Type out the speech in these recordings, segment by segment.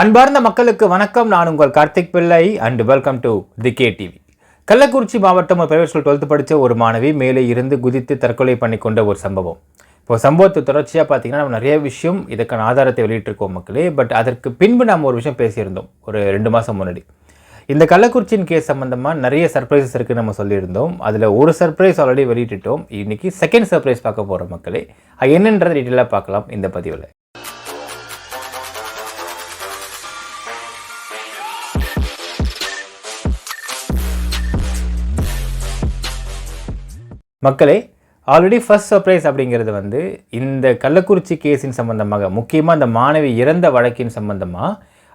அன்பார்ந்த மக்களுக்கு வணக்கம். நான் உங்கள் கார்த்திக் பிள்ளை and welcome to the KTV. Kallakurichi மாவட்டம் ஒரு பிரைவேட் ஸ்கூல் 12th படித்த ஒரு மாணவி மேலே இருந்து குதித்து தற்கொலை பண்ணி கொண்ட ஒரு சம்பவம். இப்போ சம்பவத்தை தொடர்ச்சியாக பார்த்தீங்கன்னா நம்ம நிறைய விஷயம் இதுக்கான ஆதாரத்தை வெளியிட்டிருக்கோம் மக்களே. பட் அதற்கு பின்பு நம்ம ஒரு விஷயம் பேசியிருந்தோம் ஒரு 2 மாதம் முன்னாடி. இந்த கள்ளக்குறிச்சியின் கேஸ் சம்மந்தமாக நிறைய சர்ப்ரைசஸ் இருக்குன்னு நம்ம சொல்லியிருந்தோம். அதில் ஒரு சர்ப்ரைஸ் ஆல்ரெடி வெளியிட்டுட்டோம். இன்றைக்கி செகண்ட் சர்ப்ரைஸ் பார்க்க போகிற மக்களே. என்னன்றதை டீட்டெயிலாக பார்க்கலாம் இந்த பதிவில். மக்களே, ஆல்ரெடி ஃபர்ஸ்ட் சர்ப்ரைஸ் அப்படிங்கிறது இந்த கள்ளக்குறிச்சி கேஸின் சம்பந்தமாக, முக்கியமாக இந்த மாணவி இறந்த வழக்கின் சம்பந்தமாக,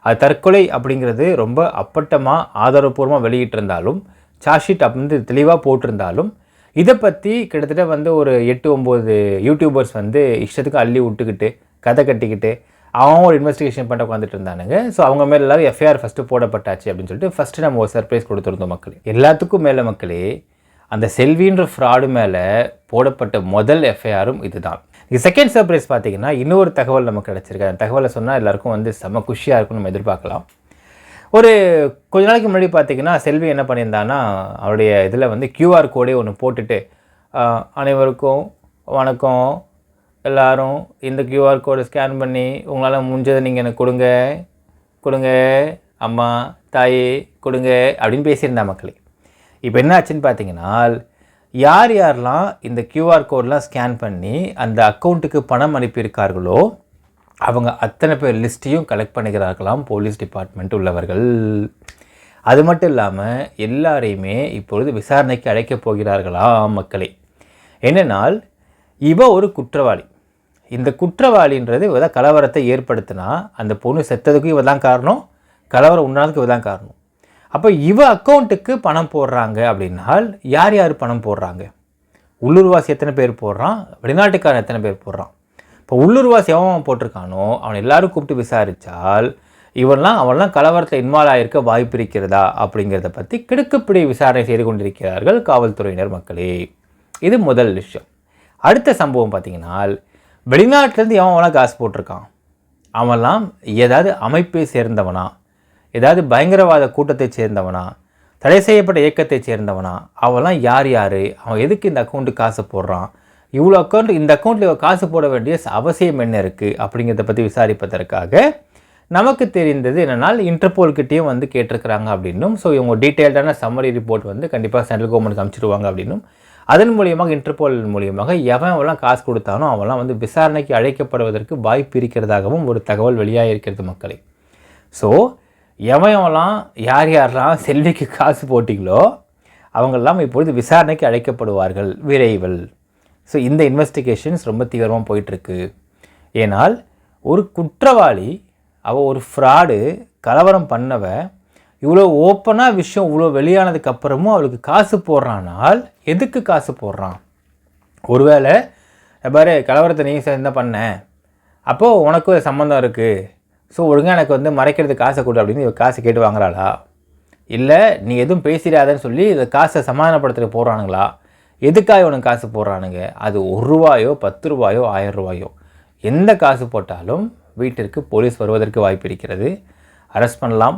அது தற்கொலை அப்படிங்கிறது ரொம்ப அப்பட்டமாக ஆதாரப்பூர்வமாக வெளியிட்டிருந்தாலும், சார்ஜ் ஷீட் தெளிவாக போட்டிருந்தாலும், இதை பற்றி கிட்டத்தட்ட ஒரு 8-9 யூடியூபர்ஸ் இஷ்டத்துக்கு அள்ளி விட்டுக்கிட்டு கதை கட்டிக்கிட்டு அவங்க ஒரு இன்வெஸ்டிகேஷன் பண்ண உட்காந்துட்டு இருந்தானுங்க. ஸோ அவங்க மேலே எல்லாரும் FIR ஃபஸ்ட்டு போடப்பட்டாச்சு அப்படின்னு சொல்லிட்டு ஃபஸ்ட்டு நம்ம ஒரு சர்ப்ரைஸ் கொடுத்துருந்தோம் மக்களே. எல்லாத்துக்கும் மேலே மக்களே, அந்த செல்வின்ற ஃப்ராடு மேலே போடப்பட்ட முதல் FIRம் இதுதான். இது செகண்ட் சர்ப்ரைஸ் பார்த்தீங்கன்னா இன்னொரு தகவல் நமக்கு கிடச்சிருக்கு. அந்த தகவலை சொன்னால் எல்லாருக்கும் செம்ம குஷியாக இருக்கும்னு நம்ம எதிர்பார்க்கலாம். ஒரு கொஞ்ச நாளைக்கு முன்னாடி பார்த்தீங்கன்னா செல்வி என்ன பண்ணியிருந்தான்னா, அவருடைய இதில் QR கோடே ஒன்று போட்டுட்டு, அனைவருக்கும் வணக்கம், எல்லோரும் இந்த QR கோடை ஸ்கேன் பண்ணி உங்களால் முடிஞ்சதை நீங்கள் எனக்கு கொடுங்க அம்மா தாயே கொடுங்க அப்படின்னு பேசியிருந்தா மக்களே. இப்போ என்ன ஆச்சுன்னு பார்த்தீங்கன்னா, யாரெல்லாம் இந்த QR கோடெலாம் ஸ்கேன் பண்ணி அந்த அக்கௌண்ட்டுக்கு பணம் அனுப்பியிருக்கார்களோ அவங்க அத்தனை பேர் லிஸ்ட்டையும் கலெக்ட் பண்ணிக்கிறார்களாம் போலீஸ் டிபார்ட்மெண்ட் உள்ளவர்கள். அது மட்டும் இல்லாமல் எல்லாரையுமே இப்பொழுது விசாரணைக்கு அழைக்கப் போகிறார்களாம் மக்களே. என்னென்னால், இவ ஒரு குற்றவாளி. இந்த குற்றவாளின்றது இவ தான் கலவரத்தை ஏற்படுத்தினா, அந்த பொண்ணு செத்ததுக்கும் இவ தான் காரணம், கலவரம் உண்டானதுக்கு இவ தான் காரணம். அப்போ இவ அக்கௌண்ட்டுக்கு பணம் போடுறாங்க அப்படின்னால் யார் யார் பணம் போடுறாங்க? உள்ளூர்வாசி எத்தனை பேர் போடுறான், வெளிநாட்டுக்காரன் எத்தனை பேர் போடுறான்? இப்போ உள்ளூர்வாசி எவன் போட்டிருக்கானோ அவன் எல்லாரும் கூப்பிட்டு விசாரித்தால் அவன்லாம் கலவரத்தில் இன்வால்வ் ஆகிருக்க வாய்ப்பு இருக்கிறதா அப்படிங்கிறத பற்றி கிடுக்குப்பிடி விசாரணை செய்து கொண்டிருக்கிறார்கள் காவல்துறையினர் மக்களே. இது முதல் விஷயம். அடுத்த சம்பவம் பார்த்திங்கன்னா, வெளிநாட்டிலேருந்து எவன்லாம் காசு போட்டிருக்கான், அவன்லாம் ஏதாவது அமைப்பை சேர்ந்தவனா, ஏதாவது பயங்கரவாத கூட்டத்தை சேர்ந்தவனா, தடை செய்யப்பட்ட இயக்கத்தை சேர்ந்தவனா, அவெல்லாம் யார் அவன் எதுக்கு இந்த அக்கௌண்ட்டுக்கு காசு போடுறான், இவ்வளோ இந்த அக்கௌண்ட்டில் காசு போட வேண்டிய அவசியம் என்ன இருக்குது அப்படிங்கிறத பற்றி விசாரிப்பதற்காக நமக்கு தெரிந்தது என்னென்னால் இன்டர்போல்கிட்டையும் கேட்டிருக்கிறாங்க அப்படின்னும், ஸோ இவங்க டீட்டெயில்டான சம்மரி ரிப்போர்ட் கண்டிப்பாக சென்ட்ரல் கவர்மெண்ட்டுக்கு அனுப்பிச்சிடுவாங்க அப்படின்னும், அதன் மூலியமாக இன்டர்போல் மூலியமாக எவன்லாம் காசு கொடுத்தானோ அவன்லாம் விசாரணைக்கு அழைக்கப்படுவதற்கு வாய்ப்பு இருக்கிறதாகவும் ஒரு தகவல் வெளியாக இருக்கிறது மக்களே. ஸோ எவன்லாம் யாரெல்லாம் செல்விக்கு காசு போட்டிங்களோ அவங்கெல்லாம் இப்பொழுது விசாரணைக்கு அழைக்கப்படுவார்கள் விரைவில். ஸோ இந்த இன்வெஸ்டிகேஷன்ஸ் ரொம்ப தீவிரமாக போயிட்டுருக்கு. ஏனால் ஒரு குற்றவாளி, அவள் ஒரு ஃப்ராடு, கலவரம் பண்ணவ, இவ்வளோ ஓப்பனாக விஷயம் இவ்வளோ வெளியானதுக்கப்புறமும் அவளுக்கு காசு போடுறானால் எதுக்கு காசு போடுறான்? ஒருவேளை பாரு கலவரத்தை நீ என்ன பண்ண, அப்போது உனக்கு ஒரு சம்மந்தம் இருக்குது, ஸோ ஒழுங்காக எனக்கு மறைக்கிறதுக்கு காசை கொடு அப்படின்னு காசு கேட்டு வாங்குறாளா? இல்லை நீ எதுவும் பேசிடாதன்னு சொல்லி இந்த காசை சமாதானப்படுத்துகிற போகிறானுங்களா? எதுக்காக உனக்கு காசு போடுறானுங்க? அது ₹1, ₹10, ₹1000, எந்த காசு போட்டாலும் வீட்டிற்கு போலீஸ் வருவதற்கு வாய்ப்பு இருக்கிறது. அரெஸ்ட் பண்ணலாம்,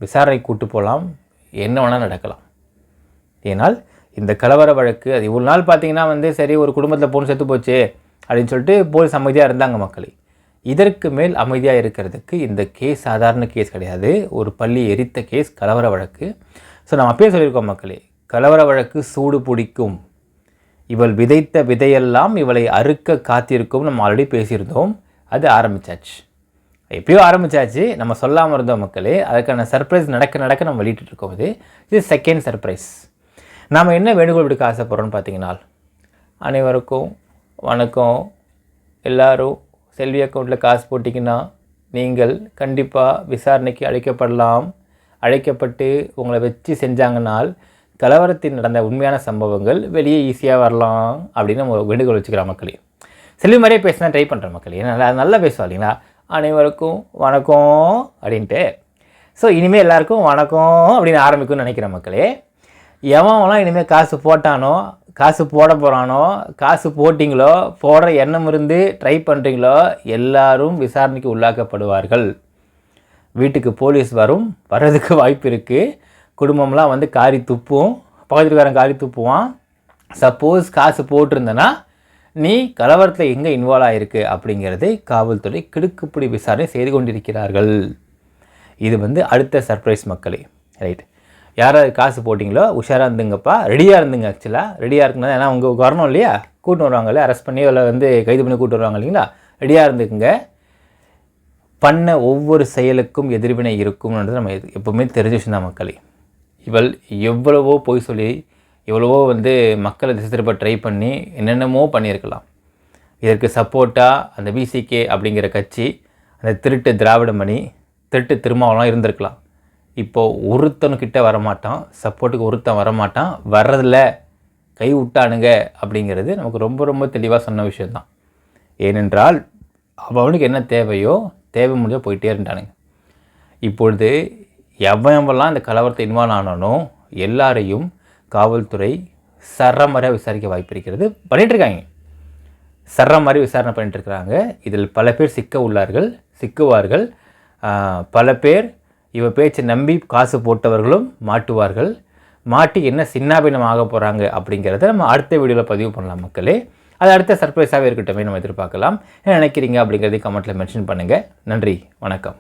விசாரணை கூட்டு போகலாம், என்ன வேணால் நடக்கலாம். ஏனால் இந்த கலவர வழக்கு அது இவ்வளோ நாள் பார்த்திங்கன்னா சரி ஒரு குடும்பத்தில் பொண்ணு செத்து போச்சு அப்படின்னு சொல்லிட்டு போலீஸ் அமைதியாக இருந்தாங்க மக்களே. இதற்கு மேல் அமைதியாக இருக்கிறதுக்கு இந்த கேஸ் சாதாரண கேஸ் கிடையாது. ஒரு பள்ளி எரித்த கேஸ், கலவர வழக்கு. ஸோ நம்ம அப்பயே சொல்லியிருக்கோம் மக்களே, கலவர வழக்கு சூடு பிடிக்கும், இவள் விதைத்த விதையெல்லாம் இவளை அறுக்க காத்திருக்கும். நம்ம ஆல்ரெடி பேசியிருந்தோம். அது ஆரம்பித்தாச்சு, எப்பயோ ஆரம்பித்தாச்சு, நம்ம சொல்லாமல் இருந்தோம் மக்களே. அதுக்கான சர்ப்ரைஸ் நடக்க நம்ம வெளியிட்டுருக்கோம். இது செகண்ட் சர்ப்ரைஸ். நாம் என்ன வேண்டுகோள் விடுக்க ஆசைப்படுறோன்னு பார்த்தீங்கன்னா, அனைவருக்கும் வணக்கம், எல்லோரும் செல்வி அக்கௌண்ட்டில் காசு போட்டிங்கன்னா நீங்கள் கண்டிப்பாக விசாரணைக்கு அழைக்கப்பட்டு உங்களை வச்சு செஞ்சாங்கன்னால் கலவரத்தில் நடந்த உண்மையான சம்பவங்கள் வெளியே ஈஸியாக வரலாம் அப்படின்னு நம்ம வேண்டுகோள் வச்சுக்கிறோம் மக்களே. செல்வி மாதிரியே பேசினா ட்ரை பண்ணுறேன் மக்களே. நல்லா பேசுவா இல்லைங்களா? அனைவருக்கும் வணக்கம் அப்படின்ட்டு. ஸோ இனிமேல் எல்லாருக்கும் வணக்கம் அப்படின்னு ஆரம்பிக்கும்னு நினைக்கிறேன் மக்களே. எவன்லாம் இனிமேல் காசு போட்டானோ, காசு போட போகிறானோ, காசு போட்டிங்களோ, போடுற எண்ணம் இருந்து ட்ரை பண்ணுறீங்களோ எல்லாரும் விசாரணைக்கு உள்ளாக்கப்படுவார்கள். வீட்டுக்கு போலீஸ் வர்றதுக்கு வாய்ப்பு இருக்குது. குடும்பம்லாம் வந்து காரி துப்பும், பக்கத்துக்காரன் காரி துப்புவான். சப்போஸ் காசு போட்டிருந்தனா நீ கலவரத்தில் எங்கே இன்வால்வ் ஆகிருக்கு அப்படிங்கிறதை காவல்துறை கிடுக்குப்பிடி விசாரணை செய்து கொண்டிருக்கிறார்கள். இது வந்து அடுத்த சர்ப்ரைஸ் மக்களே. ரைட், யாராவது காசு போட்டிங்களோ உஷாராக இருந்துங்கப்பா, ரெடியாக இருந்துங்க. ஆக்சுவலாக ரெடியாக இருக்குன்னா, ஏன்னா உங்களுக்கு வரணும் இல்லையா, கூட்டு வருவாங்கல்ல, அரெஸ்ட் பண்ணி இல்லை வந்து கைது பண்ணி கூட்டு வருவாங்க இல்லைங்களா, ரெடியாக இருந்துக்குங்க. பண்ண ஒவ்வொரு செயலுக்கும் எதிர்வினை இருக்கும்ன்றது நம்ம எப்போவுமே தெரிஞ்ச விஷயம் தான் மக்களே. இவள் எவ்வளவோ பொய் சொல்லி எவ்வளவோ வந்து மக்களை திசை திருப்ப ட்ரை பண்ணி என்னென்னமோ பண்ணியிருக்கலாம். இதற்கு சப்போர்ட்டாக அந்த பிசிகே அப்படிங்கிற கட்சி, அந்த திருட்டு திராவிடமணி, திருட்டு திருமாவளம் இருந்திருக்கலாம். இப்போது ஒருத்தனுக்கிட்ட வரமாட்டான், சப்போர்ட்டுக்கு ஒருத்தன் வரமாட்டான், வர்றதில்ல கை விட்டானுங்க அப்படிங்கிறது நமக்கு ரொம்ப ரொம்ப தெளிவாக சொன்ன விஷயந்தான். ஏனென்றால் அவனுக்கு என்ன தேவையோ தேவை முடிஞ்ச போயிட்டே இருந்தானுங்க. இப்பொழுது எவெல்லாம் இந்த கலவரத்தை இன்வால்வ் ஆனானோ எல்லாரையும் காவல்துறை சரமாரியாக விசாரிக்க வாய்ப்பு இருக்கிறது. பண்ணிகிட்ருக்காங்க, சரமாரி விசாரணை பண்ணிட்டுருக்கிறாங்க. இதில் பல பேர் சிக்குவார்கள். பல பேர் இவ பேச்சை நம்பி காசு போட்டவர்களும் மாட்டுவார்கள். மாட்டி என்ன சின்னாபின்னம் ஆக போகிறாங்க அப்படிங்கிறத நம்ம அடுத்த வீடியோவில் பதிவு பண்ணலாம் மக்களே. அது அடுத்த சர்ப்ரைஸாகவே இருக்கட்டும், நம்ம எதிர்பார்க்கலாம். என்ன நினைக்கிறீங்க அப்படிங்கிறதையும் கமெண்ட்டில் மென்ஷன் பண்ணுங்கள். நன்றி, வணக்கம்.